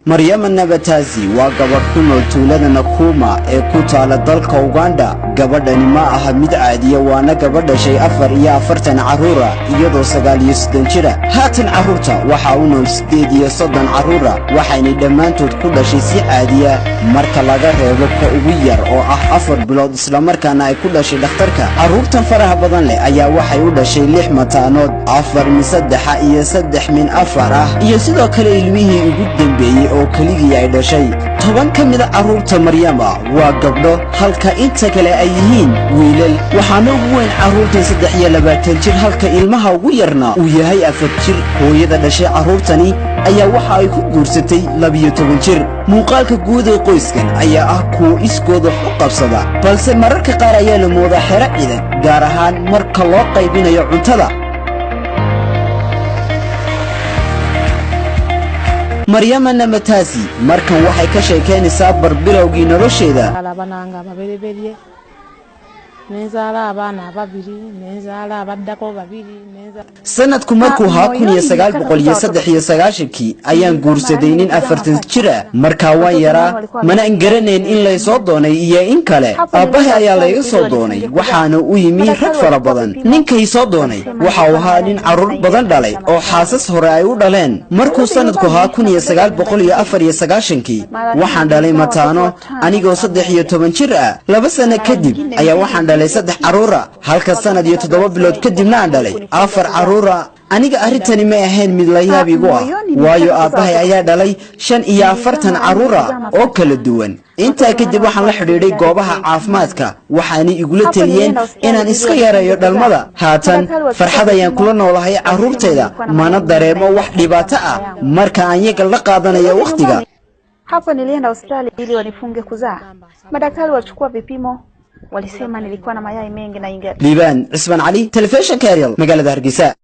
Maryama Nabatazi waa gabadh ku nool tuulada Nakuma ee ku taala dalka Uganda. Gabadhani ma aha mid caadiya, waana gabadh dhashay 44 caruura iyadoo 9 jira. Haatan caruurta waxa uu nool 38 caruura, waxayna dhammaantood ku dhashay si caadiya marka laga reebo ka ugu yar oo ah 4 bilood isla markaana ay ku dhashay dhakhtarka. Caruurtan faraha badan leh ayaa waxay u dhashay 6 mataanood, 4 min 3 iyo 3 min 4 ah, iyo sidoo kale ilmihii ugu dambeeyay oo kaligii ay dhashay. 10 ka mid ah caruurta Maryama waa gabdho, halka inta kale ay yihiin wiilal. waxaana ugu weyn caruurta 23 jir, halka ilmaha ugu yarna uu yahay 4 jir. hooyada dhashay caruurtani ayaa waxa ay ku guursatay 12 jir. muuqaalka guud ee qoyskan ayaa ah kuwa iskooda u qabsada, balse mararka qaar ayaa la moodaa xero ciidan, gaar ahaan marka loo qaybinayo cuntada. Maryama Nabatazi markan waxay ka sheekeynaysaa barbilowgii nolosheeda. sanadku markuu ahaa 1993 ayaan guursaday nin 40 jir ah. markaa waan yaraa, mana garanayn in la soo doonay iyo in kale. aabbahay ayaa la iga soo doonay, waxaana u yimi rag fara badan. ninkay soo doonay waxa uu ahaa nin caruur badan dhalay oo xaasas hore ay u dhaleen. markuu sanadku ahaa 1994 waxaan dhalay mataano anigoo 13 jir ah. 2 sano kadib ayaa waxaan dhalay 3 caruura, halka sanad iyo 7 bilood kadibna aan dhalay 4 caruura. aniga arintani ma ahayn mid la yaab igu ah, waayo aabbahay ayaa dhalay 45 caruura oo kala duwan. intaa kadib waxaan la xidhiidhay goobaha caafimaadka, waxaana igula taliyeen inaan iska yareeyo dhalmada. haatan farxad ayaan kula noolahay caruurtayda, mana dareemo wax dhibaato ah marka aan iyaga la qaadanayo waqtiga. Hapo nilienda Australia ili wanifunge kuzaa. Madaktari walichukua vipimo, walisema nilikuwa na mayai mengi na ingia. Liban Isman Ali, Television Kariel, magaalada Hargeysa.